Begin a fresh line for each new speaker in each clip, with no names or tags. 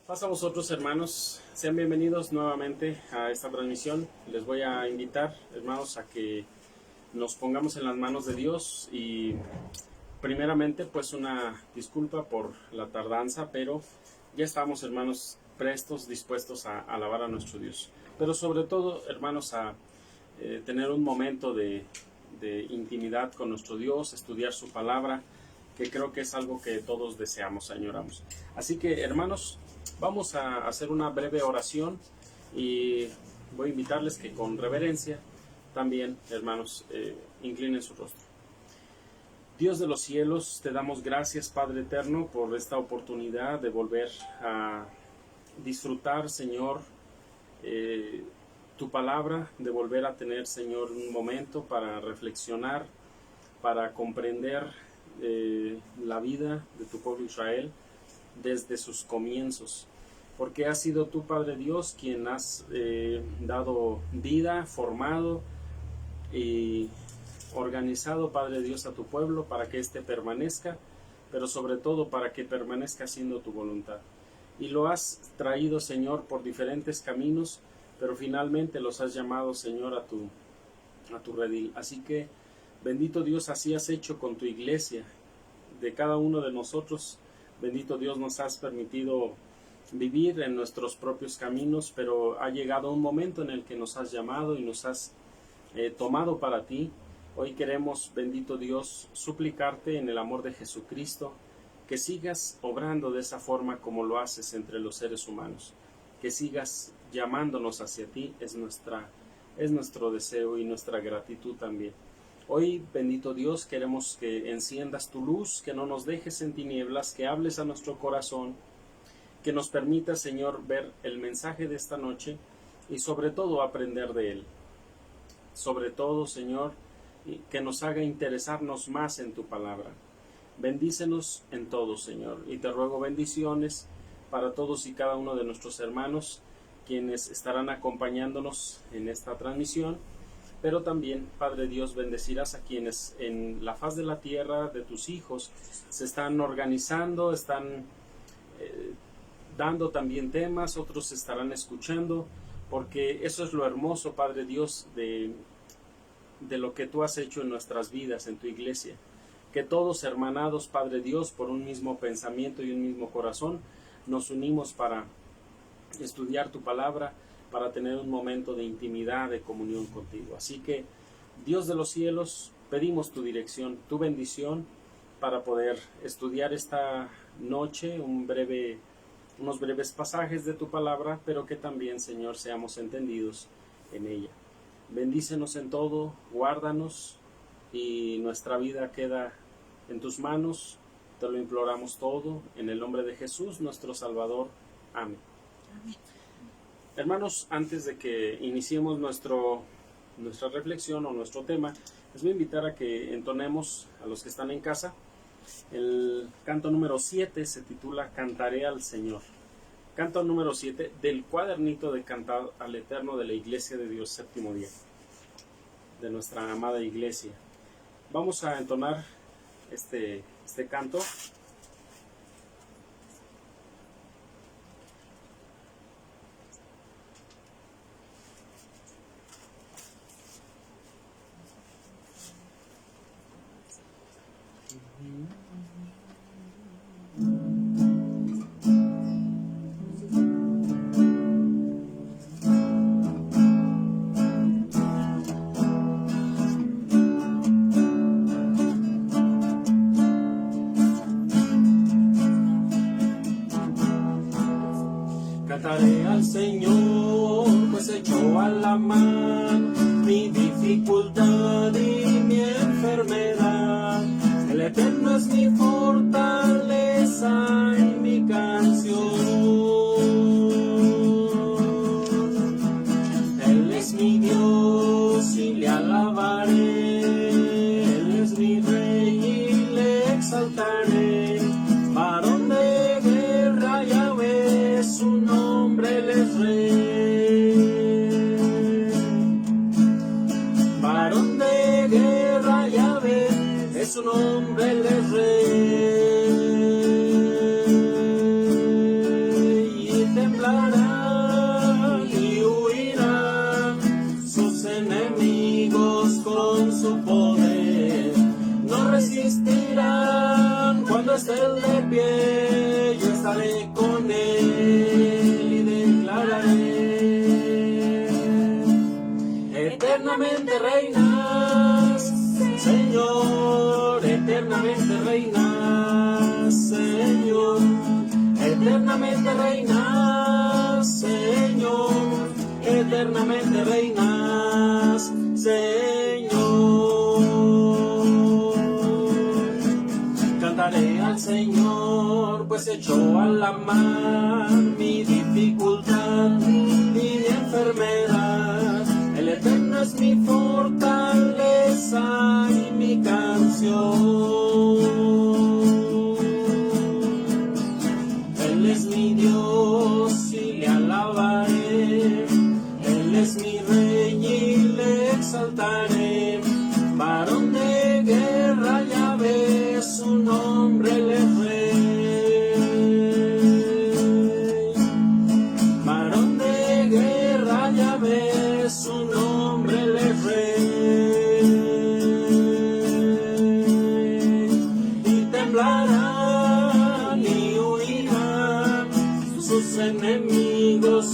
Paz a vosotros, hermanos. Sean bienvenidos nuevamente a esta transmisión. Les voy a invitar, hermanos, a que nos pongamos en las manos de Dios y primeramente pues una disculpa por la tardanza, pero ya estamos, hermanos, prestos, dispuestos a alabar a nuestro Dios. Pero sobre todo, hermanos, a tener un momento de intimidad con nuestro Dios, estudiar su palabra, que creo que es algo que todos deseamos, añoramos. Así que, hermanos, vamos a hacer una breve oración y voy a invitarles que con reverencia también, hermanos, inclinen su rostro. Dios de los cielos, te damos gracias, Padre eterno, por esta oportunidad de volver a disfrutar, Señor, tu palabra, de volver a tener, Señor, un momento para reflexionar, para comprender la vida de tu pueblo Israel desde sus comienzos, porque has sido tú, Padre Dios, quien has dado vida, formado y organizado, Padre Dios, a tu pueblo para que éste permanezca, pero sobre todo para que permanezca haciendo tu voluntad. Y lo has traído, Señor, por diferentes caminos, pero finalmente los has llamado, Señor, a tu redil. Así que, bendito Dios, así has hecho con tu iglesia, de cada uno de nosotros. Bendito Dios, nos has permitido vivir en nuestros propios caminos, pero ha llegado un momento en el que nos has llamado y nos has tomado para ti. Hoy queremos, bendito Dios, suplicarte en el amor de Jesucristo, que sigas obrando de esa forma como lo haces entre los seres humanos, que sigas llamándonos hacia ti, es nuestro deseo y nuestra gratitud también. Hoy, bendito Dios, queremos que enciendas tu luz, que no nos dejes en tinieblas, que hables a nuestro corazón, que nos permita, Señor, ver el mensaje de esta noche y sobre todo aprender de él. Sobre todo, Señor, que nos haga interesarnos más en tu palabra. Bendícenos en todo, Señor, y te ruego bendiciones para todos y cada uno de nuestros hermanos, quienes estarán acompañándonos en esta transmisión. Pero también, Padre Dios, bendecirás a quienes en la faz de la tierra de tus hijos se están organizando, están dando también temas, otros estarán escuchando, porque eso es lo hermoso, Padre Dios, de lo que tú has hecho en nuestras vidas, en tu iglesia. Que todos, hermanados, Padre Dios, por un mismo pensamiento y un mismo corazón, nos unimos para estudiar tu palabra, para tener un momento de intimidad, de comunión contigo. Así que, Dios de los cielos, pedimos tu dirección, tu bendición, para poder estudiar esta noche unos breves pasajes de tu palabra, pero que también, Señor, seamos entendidos en ella. Bendícenos en todo, guárdanos, y nuestra vida queda en tus manos. Te lo imploramos todo, en el nombre de Jesús, nuestro Salvador. Amén. Amén. Hermanos, antes de que iniciemos nuestra reflexión o nuestro tema, les voy a invitar a que entonemos, a los que están en casa, el canto número 7, se titula Cantaré al Señor. Canto número 7 del cuadernito de Cantar al Eterno de la Iglesia de Dios, séptimo día, de nuestra amada iglesia. Vamos a entonar este canto. Cantaré al Señor, pues echó a la mar mi dificultad y mi enfermedad. El Eterno es mi fortaleza y mi canción. Él es mi Dios y le alabaré. Él es mi Rey y le exaltaré. Varón de guerra, Yahvé, su nombre Él es Rey. Varón de guerra, Yahvé, es su nombre Él es Rey. estaré con Él y declararé: eternamente reinas, Señor, eternamente reinas, Señor, eternamente reinas, Señor, eternamente reinas, Señor. Cantaré al Señor, pues echó a la mar mi dificultad y mi enfermedad. El Eterno es mi fortaleza y mi canción. Él es mi Dios y le alabaré. Él es mi Rey y le exaltaré. Varón de guerra, Yahvé, su nombre Él es Rey. Varón de guerra, Yahvé, su nombre Él es Rey. Y temblarán y huirán sus enemigos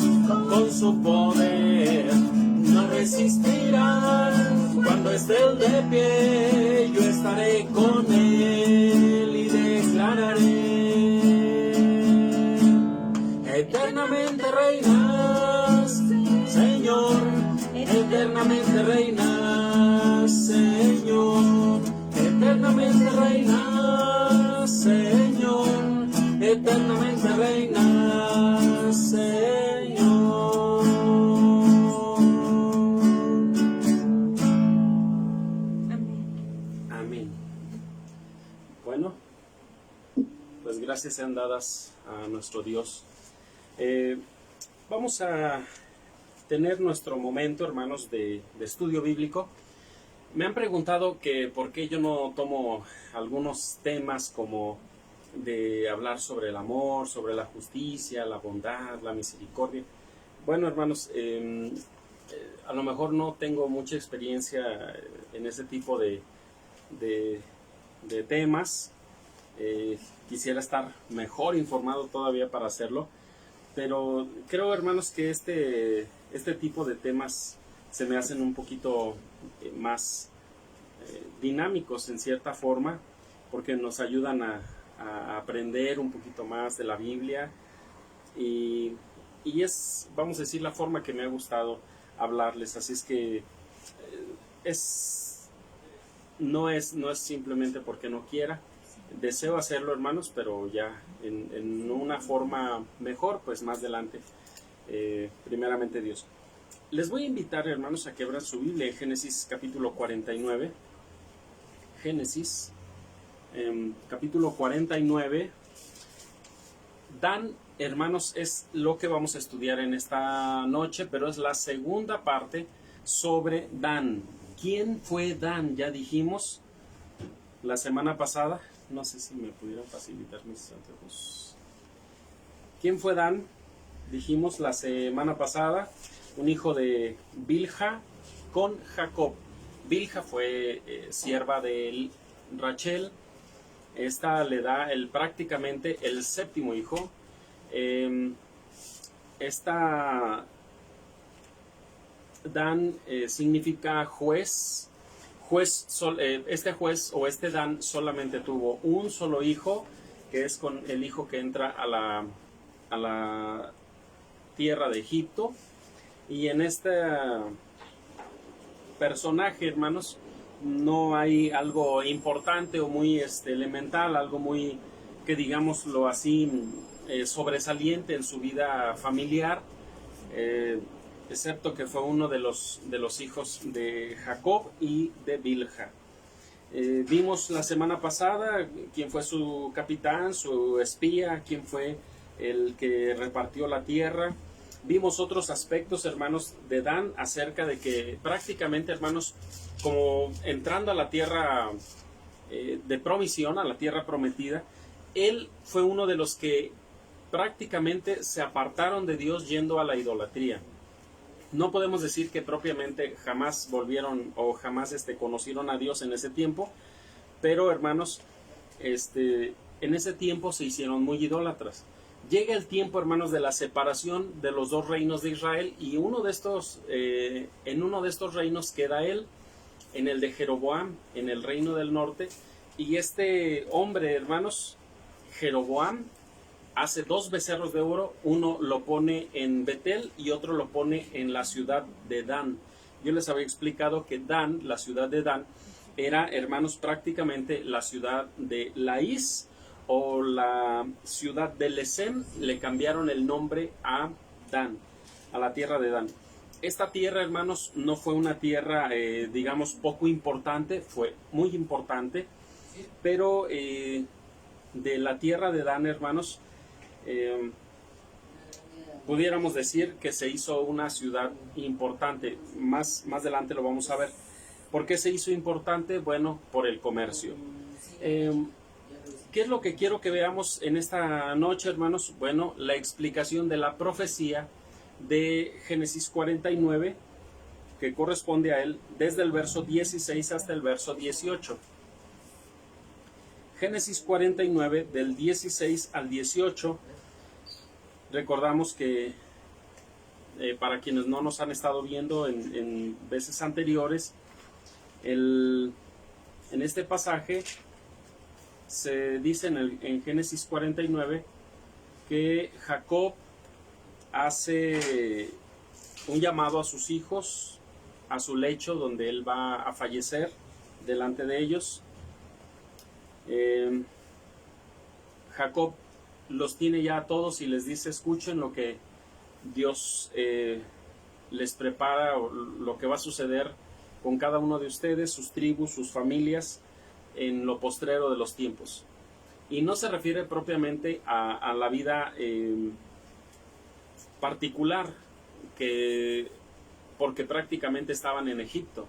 con su poder. No resistirán cuando esté Él de pie. Yo estaré con Él y declararé: eternamente reinas, Señor, eternamente reinas, Señor, eternamente reinas, Señor, eternamente reinas, Señor. Amén. Bueno, pues gracias sean dadas a nuestro Dios. Vamos a tener nuestro momento, hermanos, de estudio bíblico. Me han preguntado que por qué yo no tomo algunos temas como de hablar sobre el amor, sobre la justicia, la bondad, la misericordia. Bueno, hermanos, a lo mejor no tengo mucha experiencia en ese tipo de temas. Quisiera estar mejor informado todavía para hacerlo, pero creo, hermanos, que este tipo de temas se me hacen un poquito más dinámicos en cierta forma, porque nos ayudan a aprender un poquito más de la Biblia, y es, vamos a decir, la forma que me ha gustado hablarles. Así es que no es simplemente porque no quiera. Deseo hacerlo, hermanos, pero ya en una forma mejor, pues más adelante, primeramente Dios. Les voy a invitar, hermanos, a que abran su Biblia en Génesis capítulo 49. Génesis, capítulo 49. Dan, hermanos, es lo que vamos a estudiar en esta noche, pero es la segunda parte sobre Dan. ¿Quién fue Dan? Ya dijimos la semana pasada. No sé si me pudieran facilitar mis anteojos. ¿Quién fue Dan? Dijimos la semana pasada: un hijo de Bilha con Jacob. Bilha fue sierva de Rachel. Esta le da prácticamente el séptimo hijo. Dan significa juez. Este juez o este Dan solamente tuvo un solo hijo, que es con el hijo que entra a la tierra de Egipto. Y en este personaje, hermanos, no hay algo importante o muy elemental, algo muy, que digámoslo así, sobresaliente en su vida familiar, excepto que fue uno de los hijos de Jacob y de Bilha. Vimos la semana pasada quién fue su capitán, su espía, quién fue el que repartió la tierra. Vimos otros aspectos, hermanos, de Dan, acerca de que prácticamente, hermanos, como entrando a la tierra de provisión, a la tierra prometida, él fue uno de los que prácticamente se apartaron de Dios yendo a la idolatría. No podemos decir que propiamente jamás volvieron o jamás conocieron a Dios en ese tiempo, pero, hermanos, en ese tiempo se hicieron muy idólatras. Llega el tiempo, hermanos, de la separación de los dos reinos de Israel, y en uno de estos reinos queda él, en el de Jeroboam, en el reino del norte. Y este hombre, hermanos, Jeroboam, hace 2 becerros de oro, uno lo pone en Betel y otro lo pone en la ciudad de Dan. Yo les había explicado que Dan, la ciudad de Dan, era, hermanos, prácticamente la ciudad de Laís o la ciudad de Lesem. Le cambiaron el nombre a Dan, a la tierra de Dan. Esta tierra, hermanos, no fue una tierra, digamos, poco importante, fue muy importante, pero de la tierra de Dan, hermanos, pudiéramos decir que se hizo una ciudad importante. Más adelante lo vamos a ver. ¿Por qué se hizo importante? Bueno, por el comercio. ¿Qué es lo que quiero que veamos en esta noche, hermanos? Bueno, la explicación de la profecía de Génesis 49, que corresponde a él desde el verso 16 hasta el verso 18. Génesis 49, del 16 al 18. Recordamos que para quienes no nos han estado viendo en veces anteriores, en este pasaje se dice en Génesis 49 que Jacob hace un llamado a sus hijos a su lecho donde él va a fallecer delante de ellos. Jacob los tiene ya a todos y les dice: escuchen lo que Dios les prepara, o lo que va a suceder con cada uno de ustedes, sus tribus, sus familias, en lo postrero de los tiempos. Y no se refiere propiamente a la vida particular, porque prácticamente estaban en Egipto.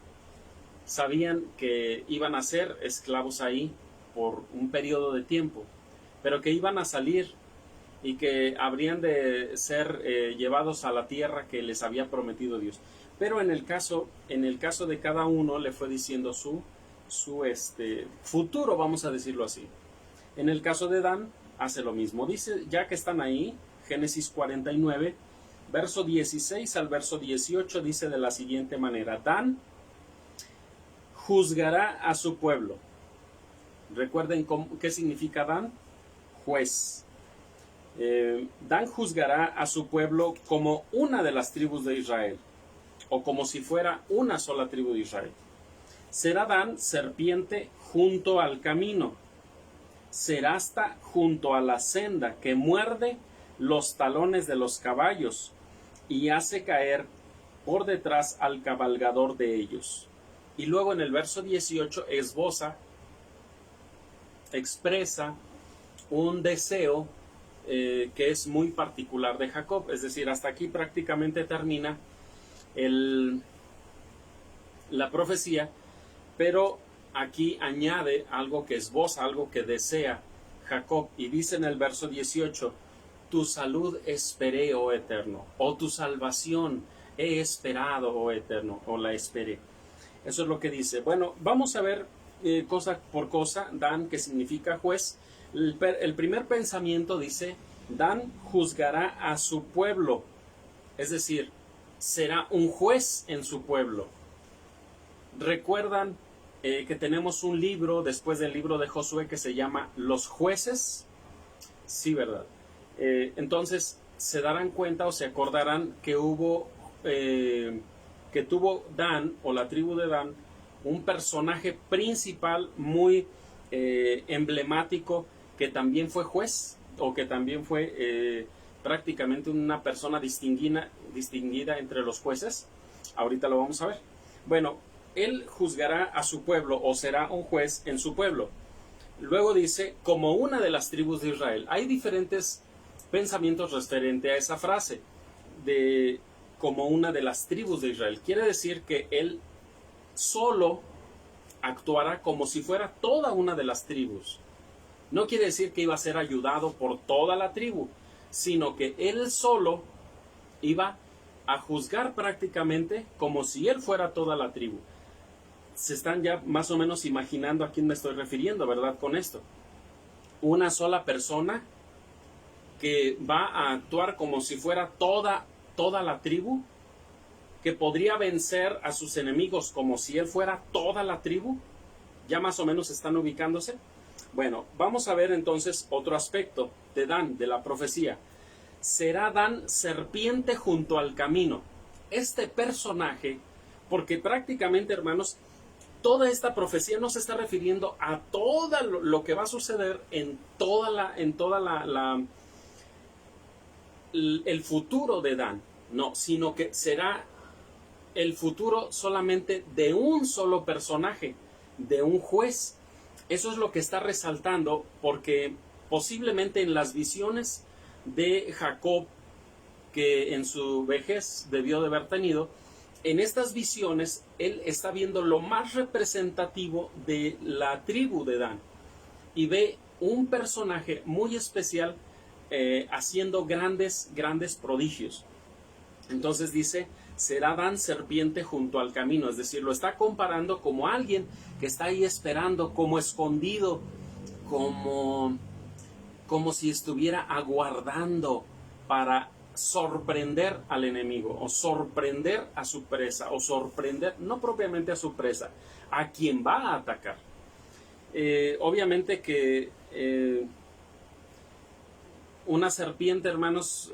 Sabían que iban a ser esclavos ahí por un periodo de tiempo, pero que iban a salir y que habrían de ser llevados a la tierra que les había prometido Dios. Pero en el caso de cada uno le fue diciendo su futuro, vamos a decirlo así. En el caso de Dan hace lo mismo. Dice, ya que están ahí, Génesis 49, verso 16 al verso 18, dice de la siguiente manera: Dan juzgará a su pueblo. Recuerden qué significa Dan: juez. Dan juzgará a su pueblo como una de las tribus de Israel, o como si fuera una sola tribu de Israel. Será Dan serpiente junto al camino, será hasta junto a la senda, que muerde los talones de los caballos y hace caer por detrás al cabalgador de ellos. Y luego en el verso 18 expresa un deseo que es muy particular de Jacob. Es decir, hasta aquí prácticamente termina la profecía, pero aquí añade algo que esboza, algo que desea Jacob, y dice en el verso 18: tu salud esperé, oh Eterno, o tu salvación he esperado, oh Eterno, o la esperé. Eso es lo que dice. Bueno, vamos a ver cosa por cosa. Dan, que significa juez. El primer pensamiento dice: Dan juzgará a su pueblo, es decir, será un juez en su pueblo. ¿Recuerdan que tenemos un libro después del libro de Josué que se llama Los Jueces? Sí, ¿verdad? Entonces se darán cuenta o se acordarán que tuvo Dan, o la tribu de Dan, un personaje principal muy emblemático, que también fue juez, o que también fue prácticamente una persona distinguida entre los jueces. Ahorita lo vamos a ver. Bueno, él juzgará a su pueblo, o será un juez en su pueblo. Luego dice, como una de las tribus de Israel. Hay diferentes pensamientos referente a esa frase de como una de las tribus de Israel. Quiere decir que él solo actuará como si fuera toda una de las tribus. No quiere decir que iba a ser ayudado por toda la tribu, sino que él solo iba a juzgar prácticamente como si él fuera toda la tribu. Se están ya más o menos imaginando a quién me estoy refiriendo, ¿verdad? Con esto. una sola persona que va a actuar como si fuera toda la tribu, que podría vencer a sus enemigos como si él fuera toda la tribu. Ya más o menos están ubicándose. Bueno, vamos a ver entonces otro aspecto de Dan, de la profecía. Será Dan serpiente junto al camino. Este personaje, porque prácticamente, hermanos, toda esta profecía no se está refiriendo a todo lo que va a suceder en el futuro de Dan, no, sino que será el futuro solamente de un solo personaje, de un juez. Eso es lo que está resaltando, porque posiblemente en las visiones de Jacob, que en su vejez debió de haber tenido, en estas visiones él está viendo lo más representativo de la tribu de Dan y ve un personaje muy especial haciendo grandes prodigios. Entonces dice, será Dan serpiente junto al camino, es decir, lo está comparando como alguien que está ahí esperando, como escondido, como si estuviera aguardando para sorprender al enemigo, o sorprender a su presa, o sorprender, no propiamente a su presa, a quien va a atacar. Obviamente que una serpiente, hermanos,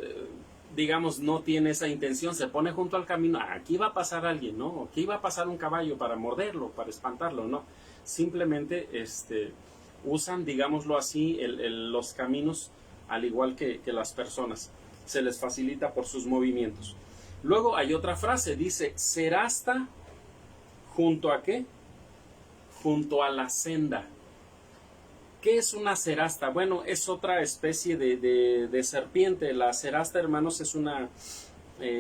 digamos, no tiene esa intención, se pone junto al camino, aquí va a pasar alguien, ¿no? Aquí va a pasar un caballo para morderlo, para espantarlo, ¿no? Simplemente usan, digámoslo así, los caminos al igual que las personas. Se les facilita por sus movimientos. Luego hay otra frase, dice, serasta junto a ¿qué? Junto a la senda. ¿Qué es una cerasta? Bueno, es otra especie de serpiente. La cerasta, hermanos, es una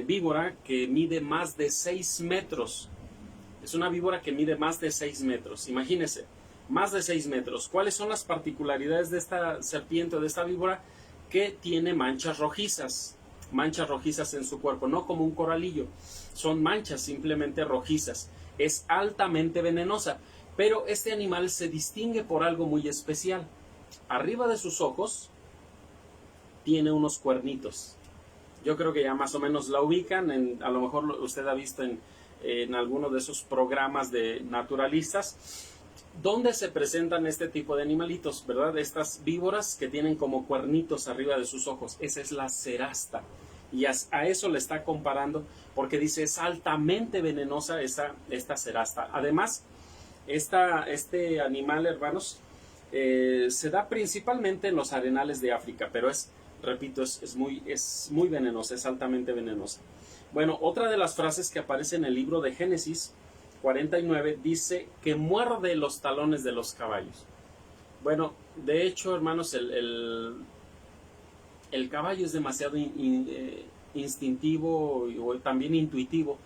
víbora que mide más de 6 metros. Es una víbora que mide más de 6 metros. Imagínense, más de 6 metros. ¿Cuáles son las particularidades de esta serpiente o de esta víbora? Que tiene manchas rojizas en su cuerpo, no como un coralillo. Son manchas simplemente rojizas. Es altamente venenosa. Pero este animal se distingue por algo muy especial. Arriba de sus ojos tiene unos cuernitos. Yo creo que ya más o menos la ubican. A lo mejor usted ha visto en alguno de esos programas de naturalistas donde se presentan este tipo de animalitos, ¿verdad? Estas víboras que tienen como cuernitos arriba de sus ojos. Esa es la cerasta. Y a eso le está comparando porque dice es altamente venenosa esta cerasta. Además, este animal, hermanos, se da principalmente en los arenales de África, pero repito, es muy venenosa, es altamente venenosa. Bueno, otra de las frases que aparece en el libro de Génesis 49 dice que muerde los talones de los caballos. Bueno, de hecho, hermanos, el caballo es demasiado instintivo o también intuitivo,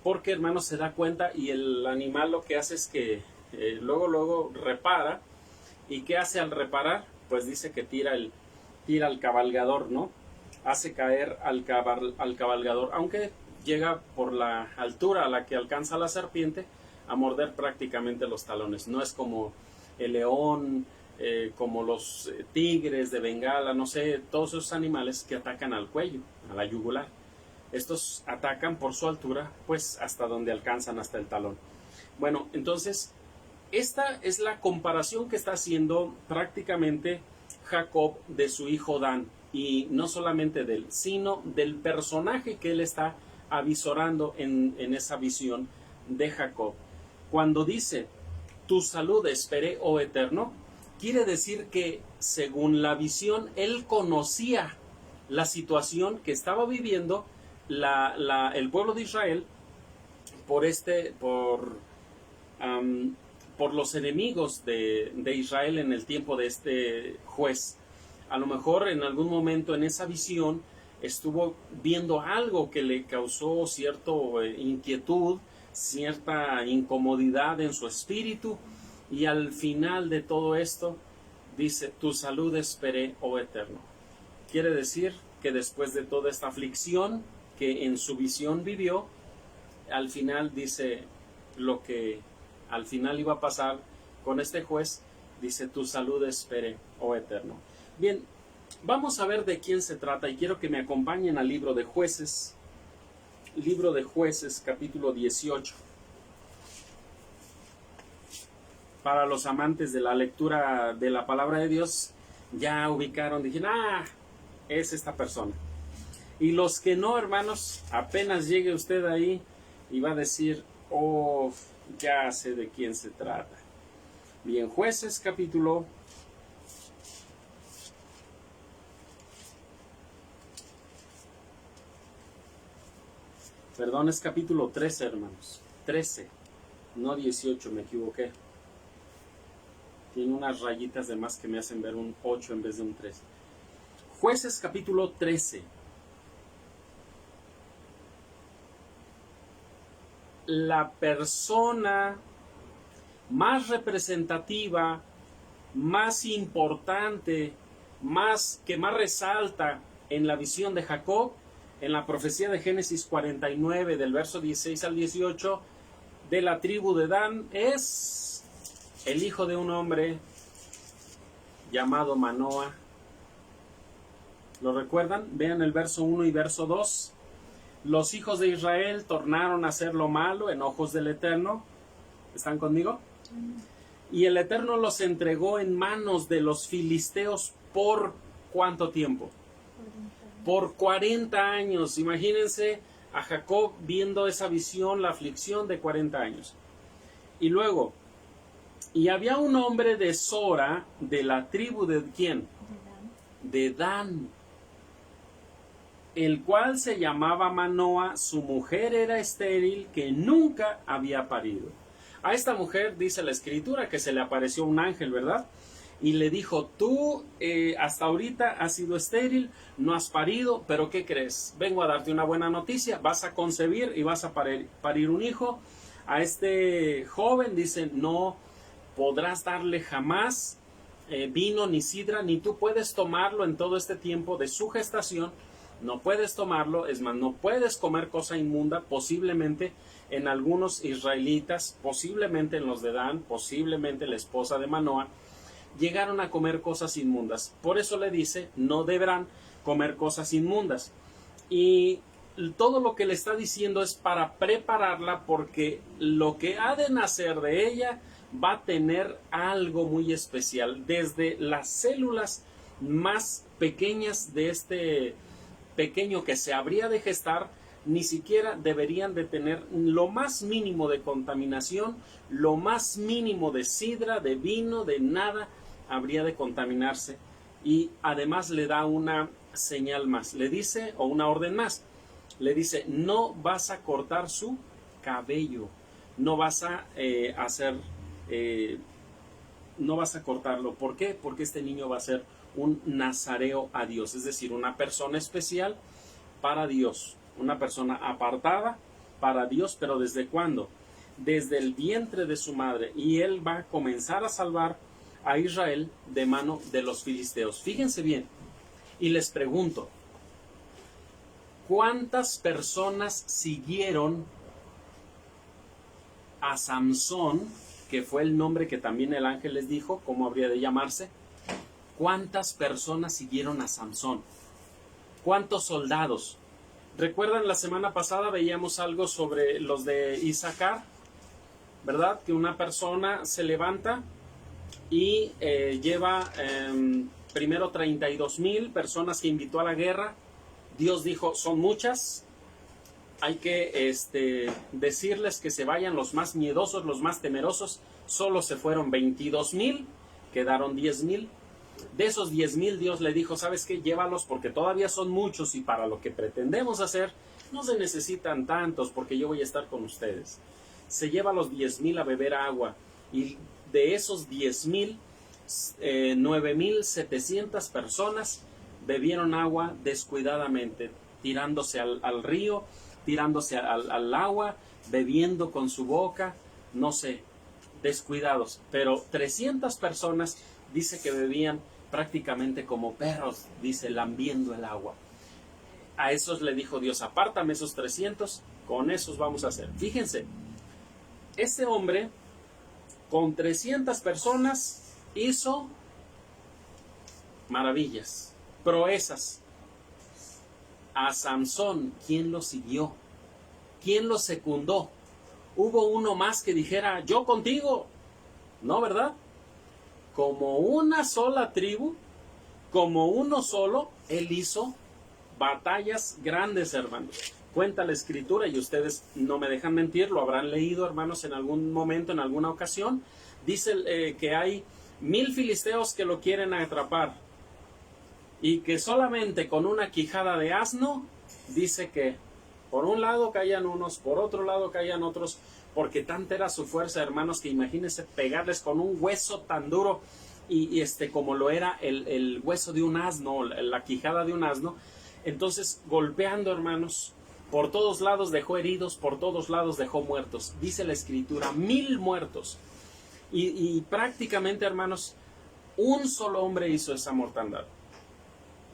porque, hermanos, se da cuenta y el animal lo que hace es que luego repara. ¿Y qué hace al reparar? Pues dice que tira al cabalgador, ¿no? Hace caer al cabalgador, aunque llega por la altura a la que alcanza la serpiente a morder prácticamente los talones. No es como el león, como los tigres de Bengala, no sé, todos esos animales que atacan al cuello, a la yugular. Estos atacan por su altura, pues hasta donde alcanzan, hasta el talón. Bueno, entonces, esta es la comparación que está haciendo prácticamente Jacob de su hijo Dan. Y no solamente de él, sino del personaje que él está avisorando en esa visión de Jacob. Cuando dice, tu salud esperé, oh Eterno, quiere decir que según la visión, él conocía la situación que estaba viviendo el pueblo de Israel por los enemigos de Israel en el tiempo de este juez. A lo mejor en algún momento en esa visión estuvo viendo algo que le causó cierta inquietud, cierta incomodidad en su espíritu, y al final de todo esto dice, tu salud esperé, oh Eterno. Quiere decir que después de toda esta aflicción que en su visión vivió, al final dice lo que al final iba a pasar con este juez, Dice, tu salud espere, oh Eterno. Bien, vamos a ver de quién se trata y quiero que me acompañen al libro de Jueces. Libro de Jueces, capítulo 18. Para los amantes de la lectura de la palabra de Dios, ya ubicaron, dijeron, es esta persona. Y los que no, hermanos, apenas llegue usted ahí y va a decir, oh, ya sé de quién se trata. Bien, Jueces, capítulo 13, hermanos. 13, no 18, me equivoqué. Tiene unas rayitas de más que me hacen ver un 8 en vez de un 13. Jueces capítulo 13. La persona más representativa, más importante, que más resalta en la visión de Jacob, en la profecía de Génesis 49, del verso 16 al 18, de la tribu de Dan, es el hijo de un hombre llamado Manoa. ¿Lo recuerdan? Vean el verso 1 y verso 2. Los hijos de Israel tornaron a hacer lo malo en ojos del Eterno. ¿Están conmigo? Y el Eterno los entregó en manos de los filisteos por ¿cuánto tiempo? Por 40 años. Imagínense a Jacob viendo esa visión, la aflicción de 40 años. Y luego, y había un hombre de Sora, de la tribu de ¿quién? De Dan, el cual se llamaba Manoa. Su mujer era estéril, que nunca había parido. A esta mujer dice la escritura que se le apareció un ángel, ¿verdad? Y le dijo, tú hasta ahorita has sido estéril, no has parido, pero ¿qué crees? Vengo a darte una buena noticia, vas a concebir y vas a parir un hijo. A este joven dice, no podrás darle jamás vino ni sidra, ni tú puedes tomarlo en todo este tiempo de su gestación. No puedes tomarlo, es más, no puedes comer cosa inmunda. Posiblemente en algunos israelitas, posiblemente en los de Dan, posiblemente la esposa de Manoa, llegaron a comer cosas inmundas. Por eso le dice, no deberán comer cosas inmundas. Y todo lo que le está diciendo es para prepararla, porque lo que ha de nacer de ella va a tener algo muy especial. Desde las células más pequeñas de este pequeño que se habría de gestar, ni siquiera deberían de tener lo más mínimo de contaminación, lo más mínimo de sidra, de vino, de nada habría de contaminarse. Y además le da una señal más, le dice, o una orden más, le dice, no vas a cortar su cabello, no vas a no vas a cortarlo. ¿Por qué? Porque este niño va a ser un nazareo a Dios, es decir, una persona especial para Dios, una persona apartada para Dios. ¿Pero desde cuándo? Desde el vientre de su madre. Y él va a comenzar a salvar a Israel de mano de los filisteos. Fíjense bien, y les pregunto, ¿cuántas personas siguieron a Samsón, que fue el nombre que también el ángel les dijo, cómo habría de llamarse? ¿Cuántas personas siguieron a Samsón? ¿Cuántos soldados? ¿Recuerdan la semana pasada veíamos algo sobre los de Isaacar? ¿Verdad? Que una persona se levanta y lleva primero 32,000 personas que invitó a la guerra. Dios dijo, son muchas, hay que decirles que se vayan los más miedosos, los más temerosos. Solo se fueron 22,000, quedaron 10,000. De esos 10,000 Dios le dijo, ¿sabes qué? Llévalos porque todavía son muchos y para lo que pretendemos hacer no se necesitan tantos porque yo voy a estar con ustedes. Se lleva a los 10,000 a beber agua y de esos 10,000, 9,700 personas bebieron agua descuidadamente, tirándose al río, tirándose al agua, bebiendo con su boca, no sé, descuidados. Pero 300 personas dice que bebían prácticamente como perros, dice, lambiendo el agua. A esos le dijo Dios, apártame esos 300, con esos vamos a hacer. Fíjense, este hombre con 300 personas hizo maravillas, proezas. A Sansón, ¿quién lo siguió? ¿Quién lo secundó? ¿Hubo uno más que dijera, yo contigo? No, ¿verdad? Como una sola tribu, como uno solo, él hizo batallas grandes, hermanos. Cuenta la escritura, y ustedes no me dejan mentir, lo habrán leído, hermanos, en algún momento, en alguna ocasión. Dice que hay 1000 filisteos que lo quieren atrapar, y que solamente con una quijada de asno, dice que por un lado caían unos, por otro lado caían otros, porque tanta era su fuerza, hermanos, que imagínense pegarles con un hueso tan duro, y como lo era el hueso de un asno, la quijada de un asno. Entonces, golpeando, hermanos, por todos lados dejó heridos, por todos lados dejó muertos. Dice la escritura, 1000 muertos. Y prácticamente, hermanos, un solo hombre hizo esa mortandad.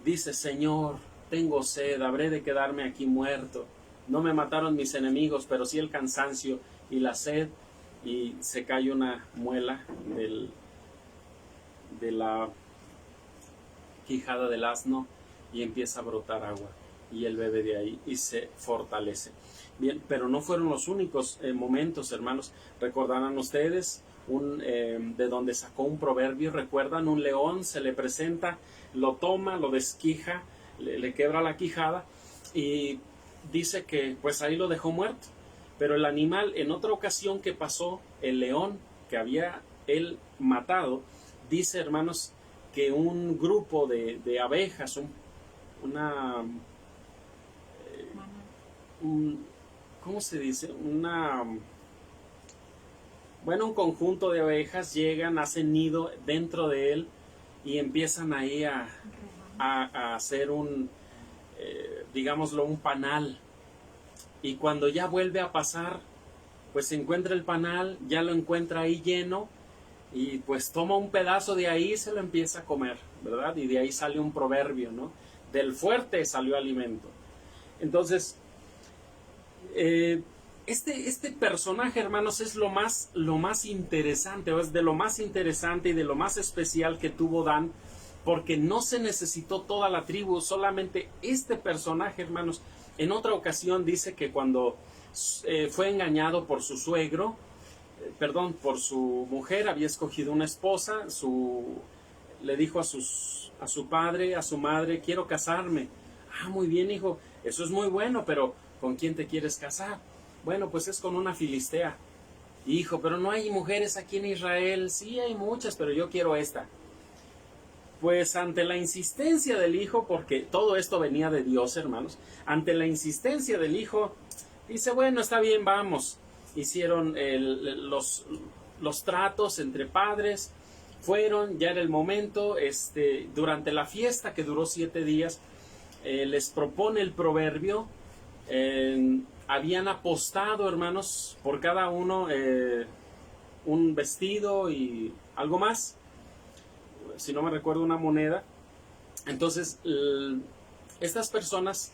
Dice, Señor, tengo sed, habré de quedarme aquí muerto. No me mataron mis enemigos, pero sí el cansancio y la sed. Y se cae una muela de la quijada del asno y empieza a brotar agua. Y él bebe de ahí y se fortalece. Bien, pero no fueron los únicos momentos, hermanos. Recordarán ustedes de donde sacó un proverbio. Recuerdan, un león se le presenta, lo toma, lo desquija, le quebra la quijada y dice que pues ahí lo dejó muerto. Pero el animal, en otra ocasión que pasó, el león que había él matado, dice, hermanos, que un grupo de abejas, ¿cómo se dice? Un conjunto de abejas llegan, hacen nido dentro de él y empiezan ahí a hacer digámoslo, un panal. Y cuando ya vuelve a pasar, pues se encuentra el panal, ya lo encuentra ahí lleno, y pues toma un pedazo de ahí y se lo empieza a comer, ¿verdad? Y de ahí sale un proverbio, ¿no? Del fuerte salió alimento. Entonces, este personaje, hermanos, es lo más interesante, o es de lo más interesante y de lo más especial que tuvo Dan, porque no se necesitó toda la tribu, solamente este personaje, hermanos. En otra ocasión dice que cuando fue engañado por su suegro, por su mujer, había escogido una esposa, le dijo a su padre, a su madre, quiero casarme. Ah, muy bien, hijo, eso es muy bueno, pero ¿con quién te quieres casar? Bueno, pues es con una filistea. Hijo, pero no hay mujeres aquí en Israel. Sí, hay muchas, pero yo quiero esta. Pues ante la insistencia del hijo, porque todo esto venía de Dios, hermanos, ante la insistencia del hijo, dice, bueno, está bien, vamos. Hicieron los tratos entre padres, fueron, ya era el momento, durante la fiesta que duró 7 días, les propone el proverbio. Habían apostado, hermanos, por cada uno un vestido y algo más, si no me recuerdo, una moneda. Entonces estas personas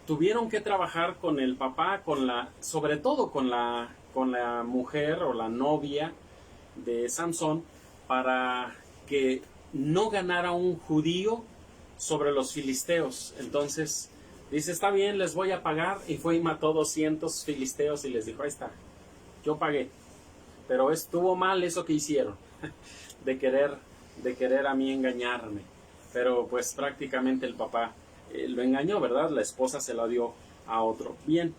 tuvieron que trabajar con el papá, sobre todo con la mujer o la novia de Sansón, para que no ganara un judío sobre los filisteos. Entonces dice, está bien, les voy a pagar, y fue y mató 200 filisteos y les dijo, ahí está, yo pagué, pero estuvo mal eso que hicieron, de querer a mí engañarme. Pero pues prácticamente el papá lo engañó, ¿verdad? La esposa se la dio a otro. Bien,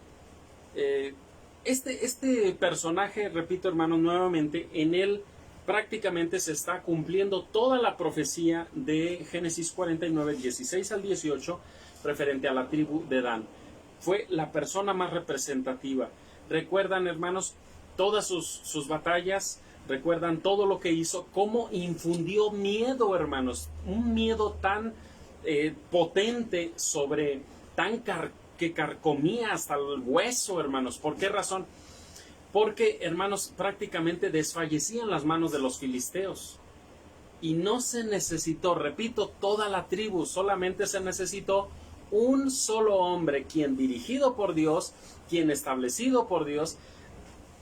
este personaje, repito, hermanos, nuevamente, en él prácticamente se está cumpliendo toda la profecía de Génesis 49, 16 al 18, referente a la tribu de Dan. Fue la persona más representativa. Recuerdan, hermanos, todas sus batallas, recuerdan todo lo que hizo, cómo infundió miedo, hermanos, un miedo tan potente, que carcomía hasta el hueso, hermanos. ¿Por qué razón? Porque, hermanos, prácticamente desfallecían las manos de los filisteos. Y no se necesitó, repito, toda la tribu, solamente se necesitó un solo hombre, quien dirigido por Dios, quien establecido por Dios,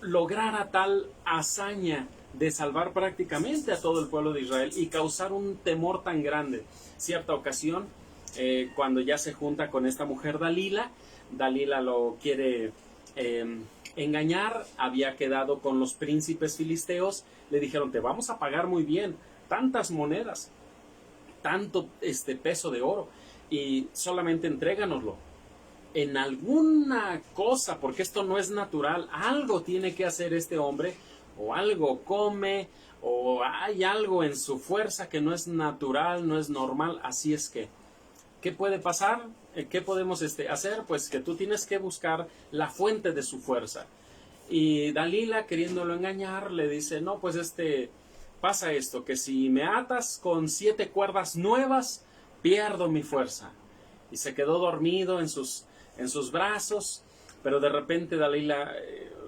lograra tal hazaña de salvar prácticamente a todo el pueblo de Israel y causar un temor tan grande. Cierta ocasión, cuando ya se junta con esta mujer Dalila, Dalila lo quiere engañar, había quedado con los príncipes filisteos, le dijeron, te vamos a pagar muy bien, tantas monedas, tanto peso de oro, y solamente entréganoslo. En alguna cosa, porque esto no es natural, algo tiene que hacer este hombre, o algo come, o hay algo en su fuerza que no es natural, no es normal. Así es que, ¿qué puede pasar? ¿Qué podemos hacer? Pues que tú tienes que buscar la fuente de su fuerza. Y Dalila, queriéndolo engañar, le dice, no, pues pasa esto, que si me atas con 7 cuerdas nuevas, pierdo mi fuerza. Y se quedó dormido en sus brazos, pero de repente Dalila,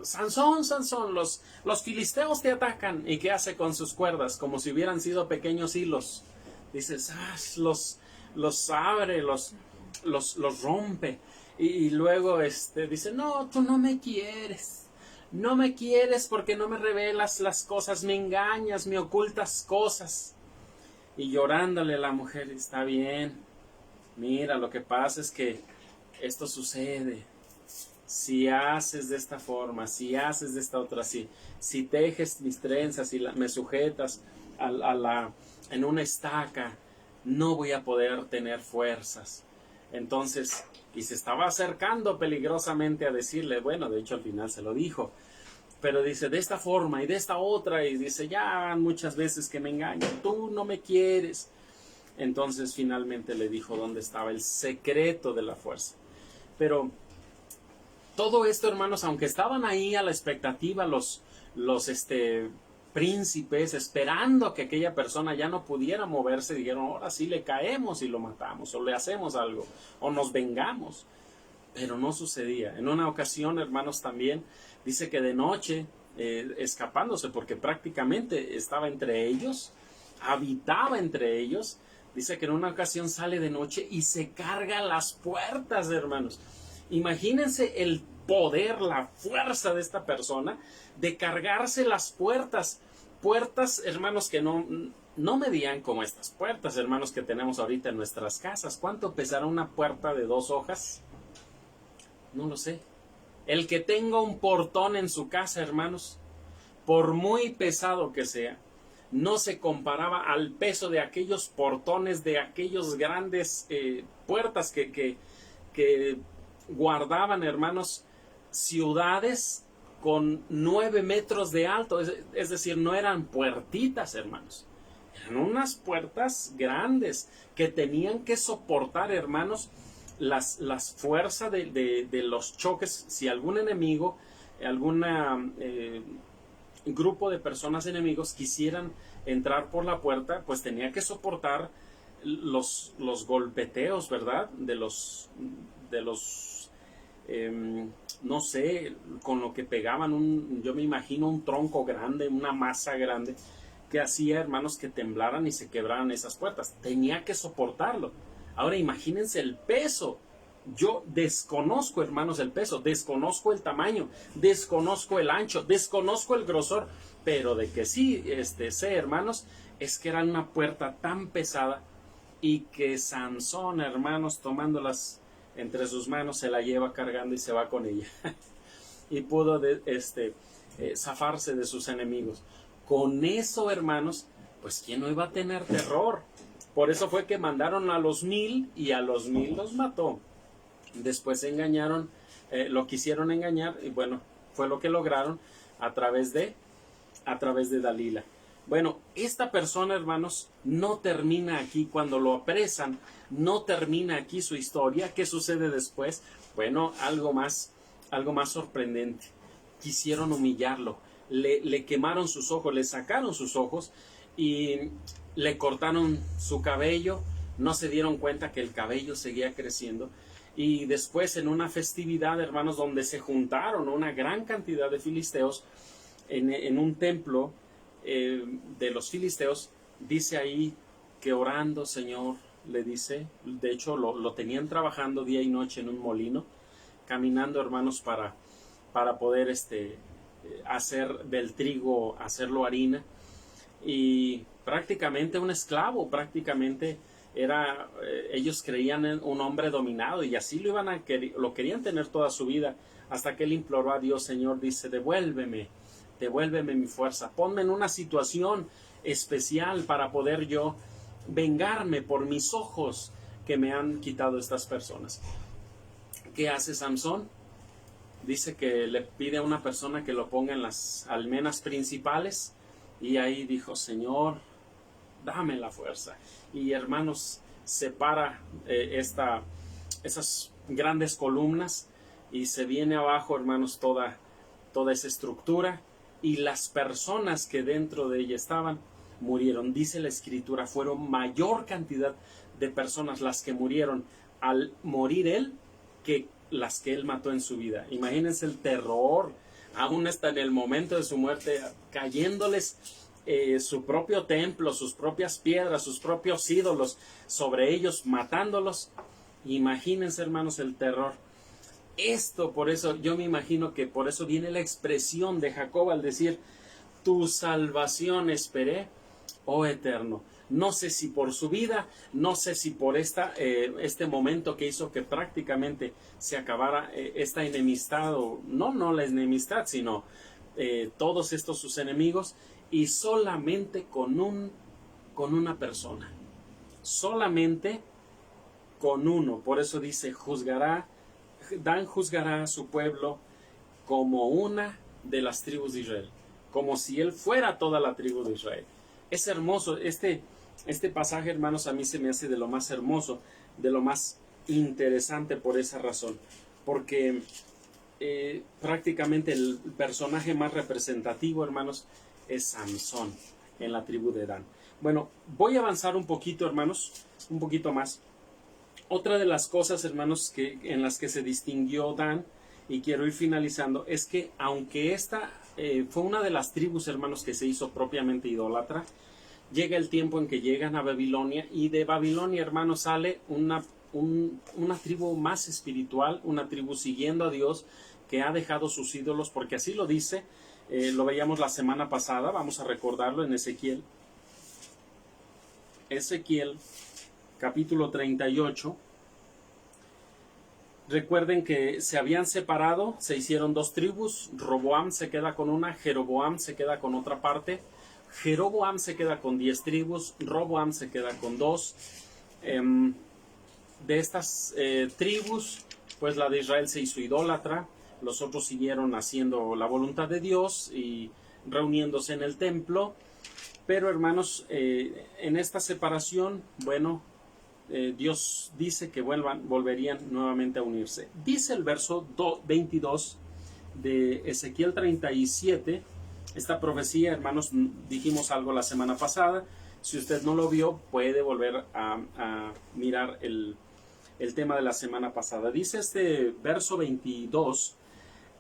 Sansón, Sansón, los filisteos te atacan. ¿Y qué hace con sus cuerdas? Como si hubieran sido pequeños hilos. Dices, los abre, los rompe. Y luego dice, no, tú no me quieres. No me quieres porque no me revelas las cosas, me engañas, me ocultas cosas. Y llorándole a la mujer, está bien, mira, lo que pasa es que esto sucede. Si haces de esta forma, si haces de esta otra, si tejes mis trenzas y me sujetas en una estaca, no voy a poder tener fuerzas. Entonces, y se estaba acercando peligrosamente a decirle, bueno, de hecho al final se lo dijo, pero dice, de esta forma y de esta otra, y dice, ya muchas veces que me engañan, tú no me quieres. Entonces finalmente le dijo dónde estaba el secreto de la fuerza. Pero todo esto, hermanos, aunque estaban ahí a la expectativa los príncipes, esperando que aquella persona ya no pudiera moverse, dijeron, ahora sí le caemos y lo matamos, o le hacemos algo, o nos vengamos. Pero no sucedía. En una ocasión, hermanos, también dice que de noche, escapándose, porque prácticamente estaba entre ellos, habitaba entre ellos, dice que en una ocasión sale de noche y se carga las puertas, hermanos. Imagínense el poder, la fuerza de esta persona de cargarse las puertas. Puertas, hermanos, que no medían como estas puertas, hermanos, que tenemos ahorita en nuestras casas. ¿Cuánto pesará una puerta de 2 hojas? No lo sé. El que tenga un portón en su casa, hermanos, por muy pesado que sea, no se comparaba al peso de aquellos portones, de aquellos grandes puertas que guardaban, hermanos, ciudades con 9 metros de alto. Es decir, no eran puertitas, hermanos. Eran unas puertas grandes que tenían que soportar, hermanos, las fuerzas de los choques. Si algún enemigo, algún grupo de personas enemigos quisieran entrar por la puerta, pues tenía que soportar los golpeteos, ¿verdad? De los no sé, con lo que pegaban, yo me imagino un tronco grande, una masa grande, que hacía, hermanos, que temblaran y se quebraran esas puertas. Tenía que soportarlo. Ahora imagínense el peso. Yo desconozco, hermanos, el peso, desconozco el tamaño, desconozco el ancho, desconozco el grosor, pero de que sí sé, hermanos, es que era una puerta tan pesada y que Sansón, hermanos, tomándolas entre sus manos, se la lleva cargando y se va con ella. Y pudo zafarse de sus enemigos. Con eso, hermanos, pues ¿quién no iba a tener terror? Por eso fue que mandaron a los 1000 y a los 1000 los mató. Después se engañaron, lo quisieron engañar y bueno, fue lo que lograron a través de Dalila. Bueno, esta persona, hermanos, no termina aquí. Cuando lo apresan, no termina aquí su historia. ¿Qué sucede después? Bueno, algo más sorprendente. Quisieron humillarlo, le quemaron sus ojos, le sacaron sus ojos y le cortaron su cabello. No se dieron cuenta que el cabello seguía creciendo. Y después, en una festividad, hermanos, donde se juntaron una gran cantidad de filisteos en un templo de los filisteos, dice ahí que orando, Señor, le dice, de hecho lo tenían trabajando día y noche en un molino, caminando, hermanos, para poder hacer del trigo, hacerlo harina, y prácticamente un esclavo, prácticamente era, ellos creían en un hombre dominado y así lo querían tener toda su vida, hasta que él imploró a Dios. Señor, dice, devuélveme mi fuerza, ponme en una situación especial para poder yo vengarme por mis ojos que me han quitado estas personas. ¿Qué hace Samson? Dice que le pide a una persona que lo ponga en las almenas principales, y ahí dijo, Señor, dame la fuerza. Y hermanos, separa esas grandes columnas y se viene abajo, hermanos, toda esa estructura, y las personas que dentro de ella estaban murieron. Dice la escritura, fueron mayor cantidad de personas las que murieron al morir él que las que él mató en su vida. Imagínense el terror, aún hasta en el momento de su muerte, cayéndoles su propio templo, sus propias piedras, sus propios ídolos sobre ellos, matándolos. Imagínense, hermanos, el terror. Por eso yo me imagino que por eso viene la expresión de Jacob al decir, tu salvación esperé, oh Eterno. No sé si por su vida, no sé si por este momento que hizo que prácticamente se acabara esta enemistad, o no la enemistad, sino todos estos sus enemigos, y solamente con una persona, solamente con uno. Por eso dice, Dan juzgará a su pueblo como una de las tribus de Israel, como si él fuera toda la tribu de Israel. Es hermoso este pasaje, hermanos, a mí se me hace de lo más hermoso, de lo más interesante por esa razón, porque prácticamente el personaje más representativo, hermanos, es Samson en la tribu de Dan. Bueno, voy a avanzar un poquito, hermanos, un poquito más. Otra de las cosas, hermanos, en las que se distinguió Dan, y quiero ir finalizando, es que aunque esta fue una de las tribus, hermanos, que se hizo propiamente idólatra, llega el tiempo en que llegan a Babilonia, y de Babilonia, hermanos, sale una tribu más espiritual, una tribu siguiendo a Dios, que ha dejado sus ídolos, porque así lo dice, lo veíamos la semana pasada, vamos a recordarlo en Ezequiel capítulo 38. Recuerden que se habían separado, se hicieron dos tribus, Roboam se queda con una, Jeroboam se queda con otra parte. Jeroboam se queda con 10 tribus, Roboam se queda con 2. De estas tribus, pues la de Israel se hizo idólatra, los otros siguieron haciendo la voluntad de Dios y reuniéndose en el templo. Pero hermanos, en esta separación, bueno, Dios dice que volverían nuevamente a unirse. Dice el verso 22 de Ezequiel 37, esta profecía, hermanos, dijimos algo la semana pasada. Si usted no lo vio, puede volver a mirar el tema de la semana pasada. Dice este verso 22,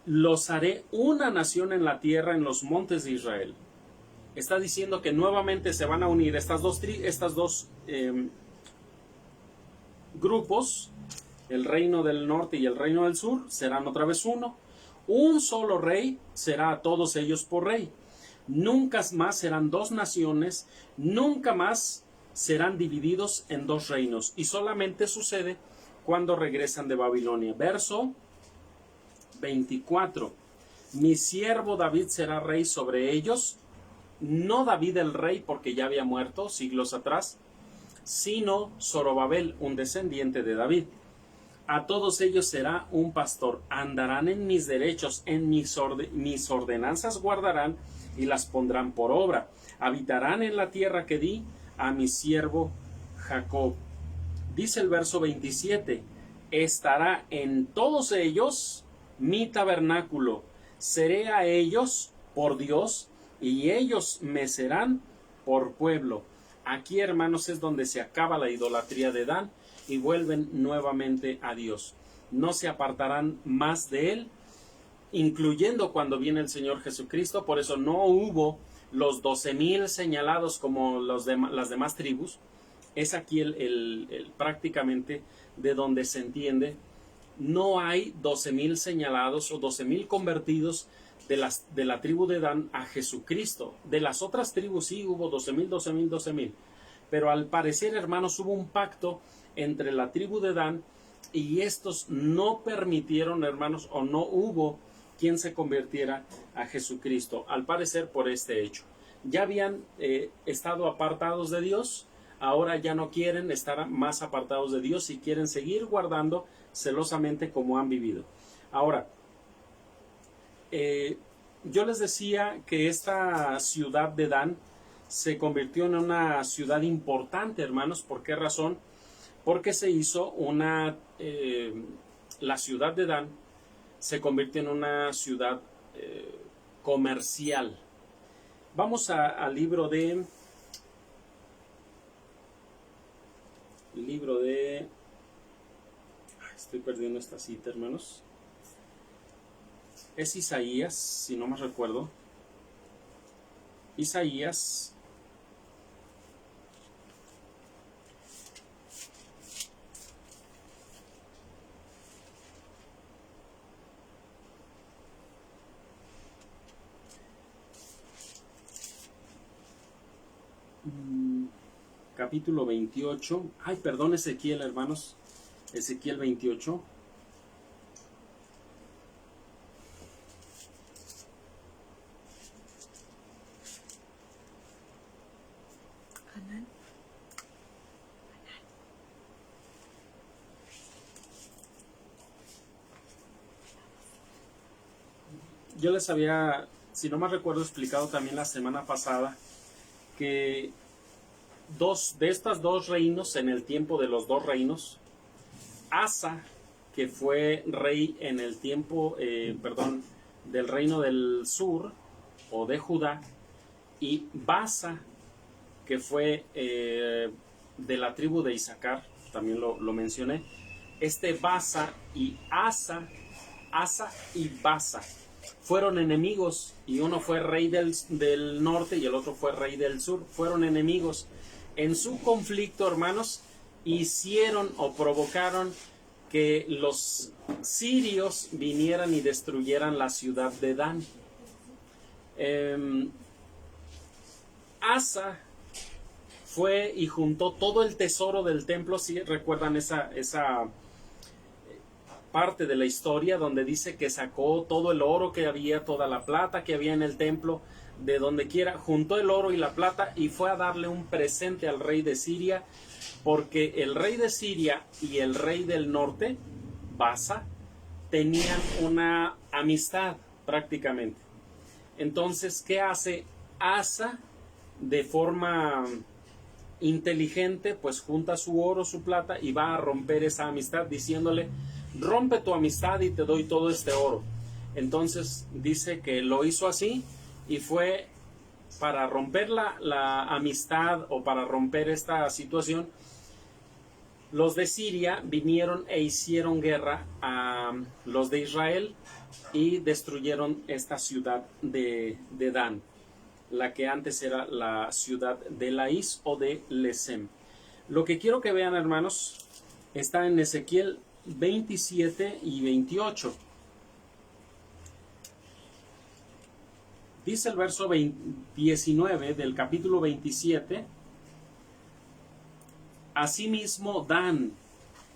los haré una nación en la tierra, en los montes de Israel. Está diciendo que nuevamente se van a unir estas dos grupos, el reino del norte y el reino del sur, serán otra vez uno. Un solo rey será a todos ellos por rey. Nunca más serán dos naciones, nunca más serán divididos en dos reinos. Y solamente sucede cuando regresan de Babilonia. Verso 24. Mi siervo David será rey sobre ellos, no David el rey porque ya había muerto siglos atrás, sino Zorobabel, un descendiente de David. A todos ellos será un pastor, andarán en mis derechos, en mis ordenanzas guardarán y las pondrán por obra. Habitarán en la tierra que di a mi siervo Jacob. Dice el verso 27, estará en todos ellos mi tabernáculo, seré a ellos por Dios y ellos me serán por pueblo. Aquí, hermanos, es donde se acaba la idolatría de Dan y vuelven nuevamente a Dios. No se apartarán más de él, incluyendo cuando viene el Señor Jesucristo. Por eso no hubo los 12,000 señalados como las demás tribus. Es aquí prácticamente de donde se entiende. No hay 12,000 señalados o 12,000 convertidos de la tribu de Dan a Jesucristo. De las otras tribus sí hubo 12,000, pero al parecer, hermanos, hubo un pacto entre la tribu de Dan y estos no permitieron, hermanos, o no hubo quien se convirtiera a Jesucristo, al parecer por este hecho. Ya habían estado apartados de Dios, ahora ya no quieren estar más apartados de Dios y quieren seguir guardando celosamente como han vivido. Ahora, yo les decía que esta ciudad de Dan se convirtió en una ciudad importante, hermanos. ¿Por qué razón? Porque se hizo la ciudad de Dan se convirtió en una ciudad comercial. Vamos al libro de estoy perdiendo esta cita, hermanos. Es Isaías, si no me recuerdo. Isaías. Capítulo 28. Ay, perdón, Ezequiel, hermanos. Ezequiel 28. Yo les había, si no me recuerdo, explicado también la semana pasada que de estas dos reinos, en el tiempo de los dos reinos, Asa, que fue rey en el tiempo, del reino del sur o de Judá, y Basa, que fue de la tribu de Isaacar, también lo mencioné. Basa y Asa y Basa fueron enemigos, y uno fue rey del norte y el otro fue rey del sur. Fueron enemigos. En su conflicto, hermanos, hicieron o provocaron que los sirios vinieran y destruyeran la ciudad de Dan. Asa fue y juntó todo el tesoro del templo. Si recuerdan esa parte de la historia donde dice que sacó todo el oro que había, toda la plata que había en el templo, de donde quiera, juntó el oro y la plata y fue a darle un presente al rey de Siria, porque el rey de Siria y el rey del norte, Basa, tenían una amistad prácticamente. Entonces, ¿qué hace Asa? De forma inteligente, pues junta su oro, su plata, y va a romper esa amistad diciéndole: rompe tu amistad y te doy todo este oro. Entonces dice que lo hizo así, y fue para romper la amistad, o para romper esta situación. Los de Siria vinieron e hicieron guerra a los de Israel y destruyeron esta ciudad de Dan, la que antes era la ciudad de Laís o de Lesem. Lo que quiero que vean, hermanos, está en Ezequiel 27 y 28. Dice el verso 19 del capítulo 27: Asimismo Dan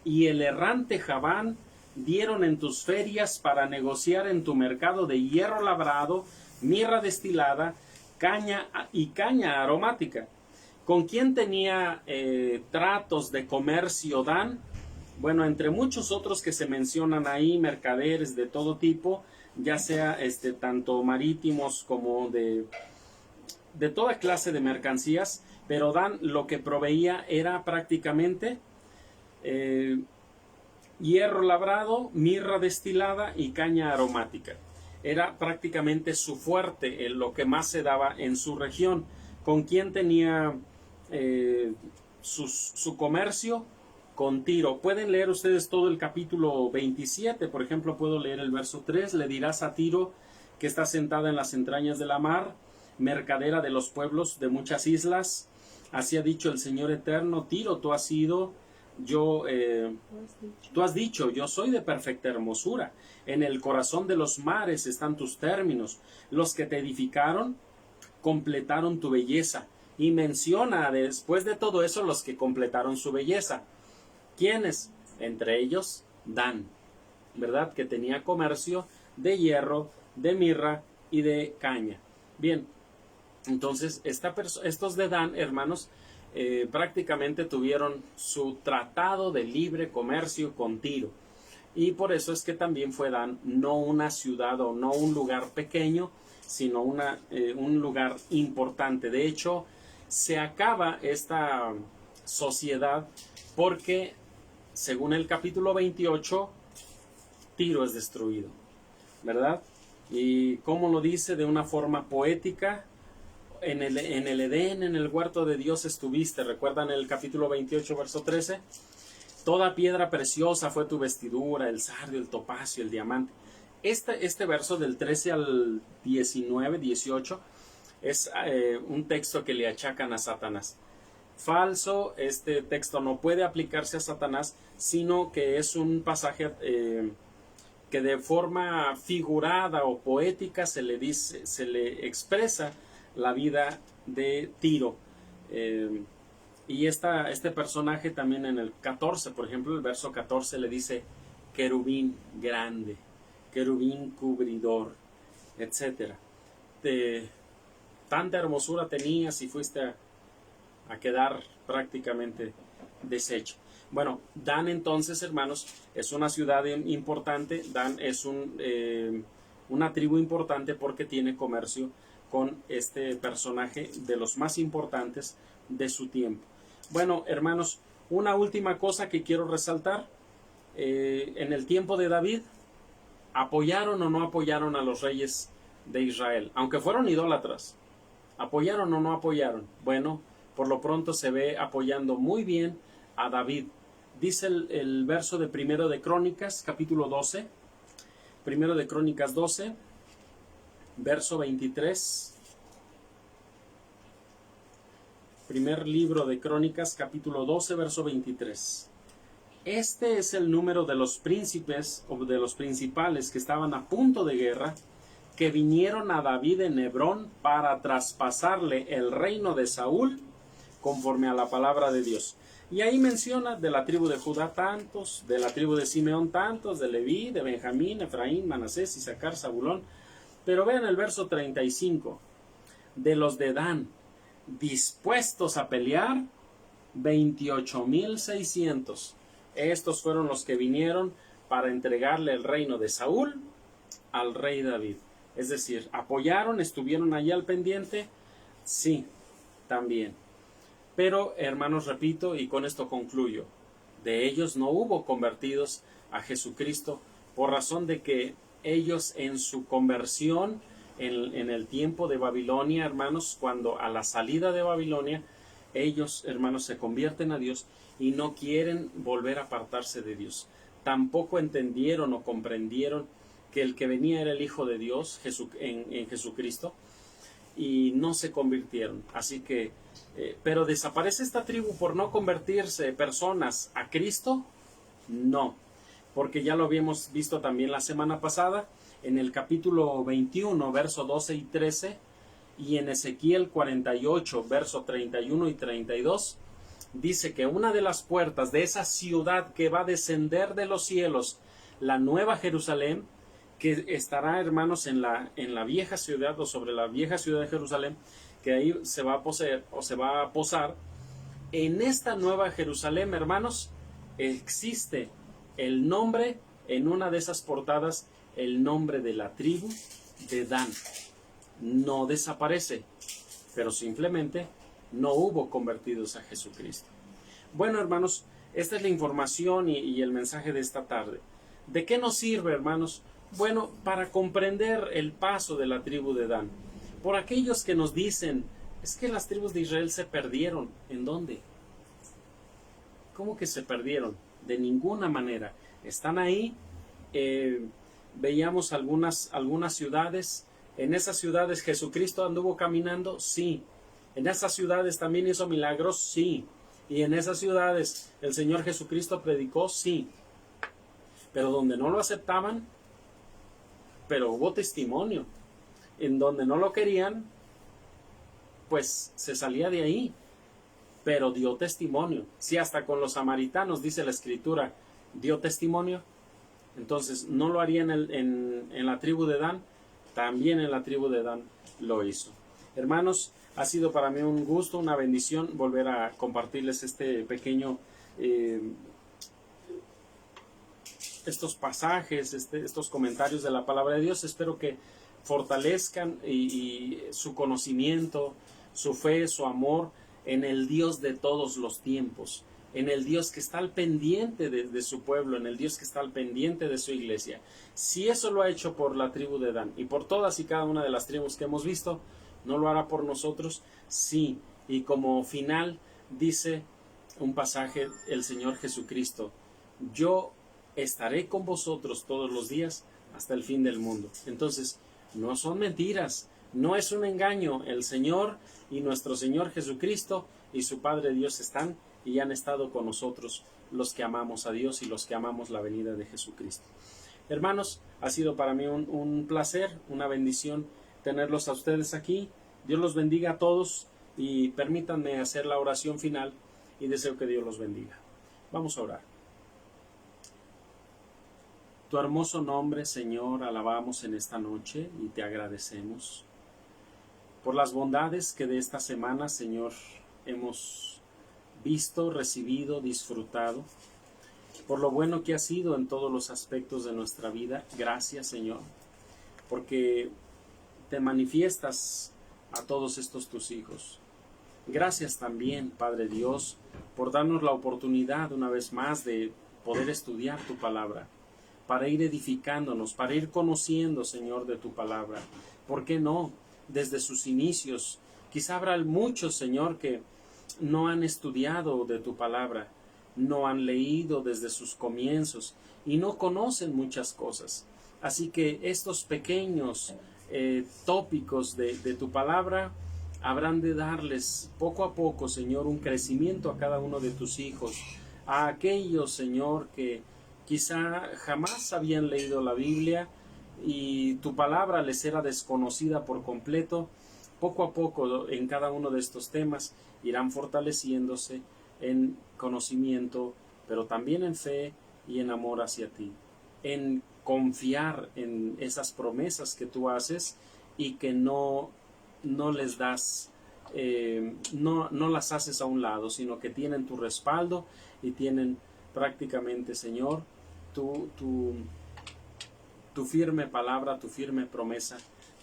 y el errante Javán dieron en tus ferias para negociar en tu mercado de hierro labrado, mirra destilada, caña aromática. ¿Con quién tenía tratos de comercio Dan? Bueno, entre muchos otros que se mencionan ahí, mercaderes de todo tipo, ya sea tanto marítimos como de toda clase de mercancías. Pero Dan lo que proveía era prácticamente hierro labrado, mirra destilada y caña aromática. Era prácticamente su fuerte, lo que más se daba en su región. ¿Con quién tenía su comercio? Con Tiro. Pueden leer ustedes todo el capítulo 27. Por ejemplo, puedo leer el verso 3. Le dirás a Tiro, que está sentada en las entrañas de la mar, mercadera de los pueblos de muchas islas: así ha dicho el Señor eterno, Tiro, tú has sido tú has dicho, yo soy de perfecta hermosura. En el corazón de los mares están tus términos. Los que te edificaron completaron tu belleza. Y menciona después de todo eso los que completaron su belleza. ¿Quiénes? Entre ellos, Dan, ¿verdad? Que tenía comercio de hierro, de mirra y de caña. Bien, entonces estos de Dan, hermanos, prácticamente tuvieron su tratado de libre comercio con Tiro. Y por eso es que también fue Dan no una ciudad o no un lugar pequeño, sino un lugar importante. De hecho, se acaba esta sociedad porque, según el capítulo 28, Tiro es destruido, ¿verdad? Y como lo dice de una forma poética, en el Edén, en el huerto de Dios estuviste. ¿Recuerdan el capítulo 28, verso 13? Toda piedra preciosa fue tu vestidura, el sardio, el topacio, el diamante. Este verso del 13 al 19, 18, es un texto que le achacan a Satanás. Falso, este texto no puede aplicarse a Satanás, sino que es un pasaje que de forma figurada o poética se le expresa la vida de Tiro. Y este personaje también en el 14, por ejemplo, el verso 14 le dice querubín grande, querubín cubridor, etc. Tanta hermosura tenías y fuiste a quedar prácticamente deshecho. Bueno, Dan entonces, hermanos, es una ciudad importante. Dan es una tribu importante porque tiene comercio con este personaje de los más importantes de su tiempo. Bueno, hermanos, una última cosa que quiero resaltar. En el tiempo de David, ¿apoyaron o no apoyaron a los reyes de Israel? Aunque fueron idólatras, ¿apoyaron o no apoyaron? Bueno, por lo pronto se ve apoyando muy bien a David. Dice el verso de Primero de Crónicas, capítulo 12. Primero de Crónicas 12, verso 23. Primer libro de Crónicas, capítulo 12, verso 23. Este es el número de los príncipes o de los principales que estaban a punto de guerra, que vinieron a David en Hebrón para traspasarle el reino de Saúl conforme a la palabra de Dios. Y ahí menciona de la tribu de Judá tantos, de la tribu de Simeón tantos, de Leví, de Benjamín, Efraín, Manasés, Isaacar, Zabulón. Pero vean el verso 35. De los de Dan, dispuestos a pelear, 28,600. Estos fueron los que vinieron para entregarle el reino de Saúl al rey David. Es decir, ¿apoyaron? ¿Estuvieron allí al pendiente? Sí, también. Pero, hermanos, repito, y con esto concluyo, de ellos no hubo convertidos a Jesucristo por razón de que ellos en su conversión en el tiempo de Babilonia, hermanos, cuando a la salida de Babilonia, ellos, hermanos, se convierten a Dios y no quieren volver a apartarse de Dios. Tampoco entendieron o comprendieron que el que venía era el Hijo de Dios en Jesucristo, y no se convirtieron. Así que, pero ¿desaparece esta tribu por no convertirse personas a Cristo? No, porque ya lo habíamos visto también la semana pasada en el capítulo 21, verso 12 y 13, y en Ezequiel 48, verso 31 y 32, dice que una de las puertas de esa ciudad que va a descender de los cielos, la nueva Jerusalén, que estará, hermanos, en la vieja ciudad o sobre la vieja ciudad de Jerusalén, que ahí se va a poseer o se va a posar. En esta nueva Jerusalén, hermanos, existe el nombre, en una de esas portadas, el nombre de la tribu de Dan. No desaparece, pero simplemente no hubo convertidos a Jesucristo. Bueno, hermanos, esta es la información y el mensaje de esta tarde. ¿De qué nos sirve, hermanos? Bueno, para comprender el paso de la tribu de Dan. Por aquellos que nos dicen, es que las tribus de Israel se perdieron. ¿En dónde? ¿Cómo que se perdieron? De ninguna manera. Están ahí. Veíamos algunas ciudades. En esas ciudades Jesucristo anduvo caminando, sí. En esas ciudades también hizo milagros, sí. Y en esas ciudades el Señor Jesucristo predicó, sí, pero donde no lo aceptaban, pero hubo testimonio. En donde no lo querían, pues se salía de ahí, pero dio testimonio. Si hasta con los samaritanos, dice la Escritura, dio testimonio, entonces no lo haría en la tribu de Dan, también en la tribu de Dan lo hizo. Hermanos, ha sido para mí un gusto, una bendición volver a compartirles este pequeño, estos pasajes, estos comentarios de la palabra de Dios. Espero que fortalezcan y su conocimiento, su fe, su amor en el Dios de todos los tiempos, en el Dios que está al pendiente de su pueblo, en el Dios que está al pendiente de su iglesia. Si eso lo ha hecho por la tribu de Dan y por todas y cada una de las tribus que hemos visto, ¿no lo hará por nosotros? Sí. Y como final dice un pasaje el Señor Jesucristo: yo estaré con vosotros todos los días hasta el fin del mundo. Entonces, no son mentiras, no es un engaño. El Señor y nuestro Señor Jesucristo y su Padre Dios están y han estado con nosotros, los que amamos a Dios y los que amamos la venida de Jesucristo. Hermanos, ha sido para mí un placer, una bendición tenerlos a ustedes aquí. Dios los bendiga a todos y permítanme hacer la oración final y deseo que Dios los bendiga. Vamos a orar. Tu hermoso nombre, Señor, alabamos en esta noche y te agradecemos por las bondades que de esta semana, Señor, hemos visto, recibido, disfrutado, por lo bueno que ha sido en todos los aspectos de nuestra vida. Gracias, Señor, porque te manifiestas a todos estos tus hijos. Gracias también, Padre Dios, por darnos la oportunidad una vez más de poder estudiar tu palabra, para ir edificándonos, para ir conociendo, Señor, de tu palabra. ¿Por qué no? Desde sus inicios. Quizá habrá muchos, Señor, que no han estudiado de tu palabra, no han leído desde sus comienzos y no conocen muchas cosas. Así que estos pequeños tópicos de tu palabra habrán de darles poco a poco, Señor, un crecimiento a cada uno de tus hijos, a aquellos, Señor, que quizá jamás habían leído la Biblia y tu palabra les era desconocida por completo. Poco a poco en cada uno de estos temas irán fortaleciéndose en conocimiento, pero también en fe y en amor hacia ti, en confiar en esas promesas que tú haces y que no les das, no las haces a un lado, sino que tienen tu respaldo y tienen prácticamente, Señor, tu firme palabra, tu firme promesa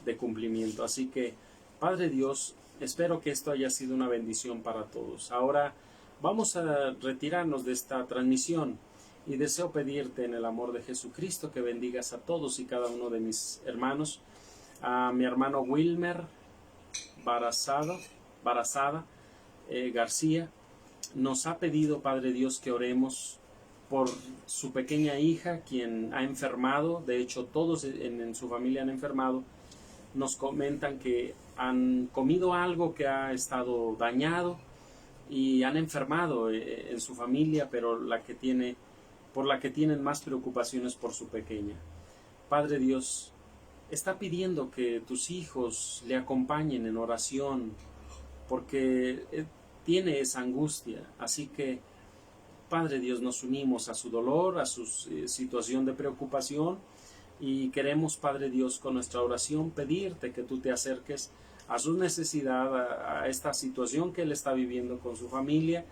de cumplimiento. Así que, Padre Dios, espero que esto haya sido una bendición para todos. Ahora vamos a retirarnos de esta transmisión y deseo pedirte en el amor de Jesucristo que bendigas a todos y cada uno de mis hermanos, a mi hermano Wilmer Barazada García. Nos ha pedido, Padre Dios, que oremos por su pequeña hija, quien ha enfermado. De hecho, todos en su familia han enfermado. Nos comentan que han comido algo que ha estado dañado y han enfermado en su familia, pero por la que tienen más preocupaciones por su pequeña. Padre Dios, está pidiendo que tus hijos le acompañen en oración, porque tiene esa angustia. Así que, Padre Dios, nos unimos a su dolor, a su situación de preocupación, y queremos, Padre Dios, con nuestra oración pedirte que tú te acerques a su necesidad, a esta situación que él está viviendo con su familia.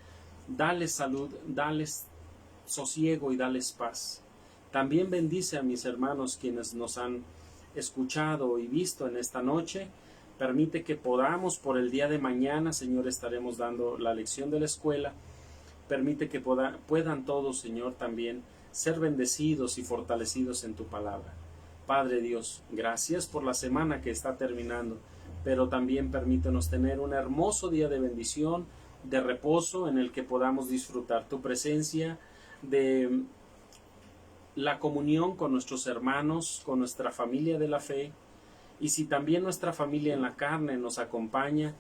Dales salud, dales sosiego y dales paz. También bendice a mis hermanos quienes nos han escuchado y visto en esta noche. Permite que podamos, por el día de mañana, Señor, estaremos dando la lección de la escuela. Permite que puedan todos, Señor, también ser bendecidos y fortalecidos en tu palabra. Padre Dios, gracias por la semana que está terminando, pero también permítenos tener un hermoso día de bendición, de reposo, en el que podamos disfrutar tu presencia, de la comunión con nuestros hermanos, con nuestra familia de la fe. Y si también nuestra familia en la carne nos acompaña,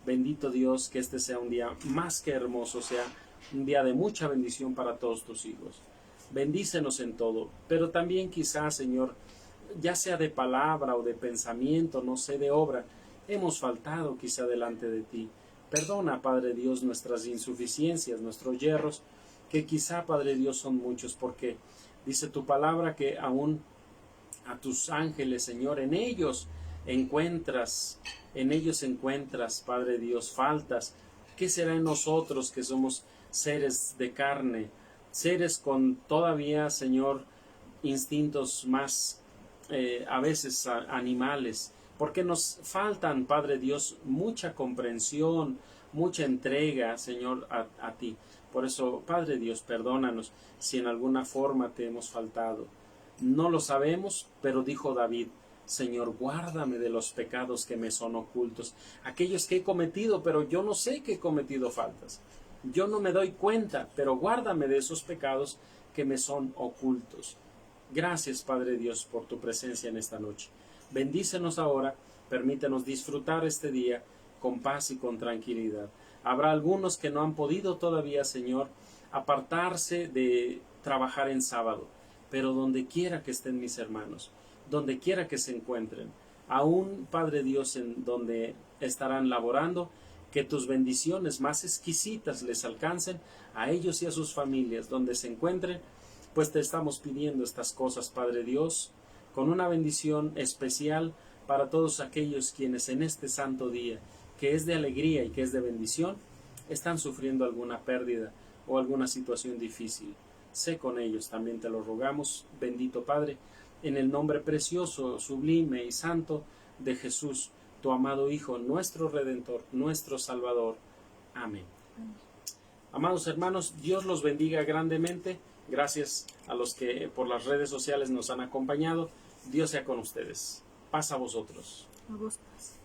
Bendito Dios, que este sea un día más que hermoso, sea un día de mucha bendición para todos tus hijos. Bendícenos en todo, pero también quizás, Señor, ya sea de palabra o de pensamiento, no sé, de obra, hemos faltado quizá delante de ti. Perdona, Padre Dios, nuestras insuficiencias, nuestros yerros, que quizá, Padre Dios, son muchos, porque dice tu palabra que aún a tus ángeles, Señor, en ellos encuentras, Padre Dios, faltas. ¿Qué será en nosotros que somos seres de carne, seres con todavía, Señor, instintos más a veces animales? Porque nos faltan, Padre Dios, mucha comprensión, mucha entrega, Señor, a ti. Por eso, Padre Dios, perdónanos si en alguna forma te hemos faltado. No lo sabemos, pero dijo David, Señor, guárdame de los pecados que me son ocultos, aquellos que he cometido, pero yo no sé que he cometido faltas. Yo no me doy cuenta, pero guárdame de esos pecados que me son ocultos. Gracias, Padre Dios, por tu presencia en esta noche. Bendícenos ahora, permítenos disfrutar este día con paz y con tranquilidad. Habrá algunos que no han podido todavía, Señor, apartarse de trabajar en sábado, pero donde quiera que estén mis hermanos, donde quiera que se encuentren, aún, Padre Dios, en donde estarán laborando, que tus bendiciones más exquisitas les alcancen a ellos y a sus familias, donde se encuentren, pues te estamos pidiendo estas cosas, Padre Dios, con una bendición especial para todos aquellos quienes en este santo día, que es de alegría y que es de bendición, están sufriendo alguna pérdida o alguna situación difícil. Sé con ellos, también te lo rogamos, bendito Padre, en el nombre precioso, sublime y santo de Jesús, tu amado Hijo, nuestro Redentor, nuestro Salvador. Amén. Amados hermanos, Dios los bendiga grandemente. Gracias a los que por las redes sociales nos han acompañado. Dios sea con ustedes. Paz a vosotros.
A vos, paz.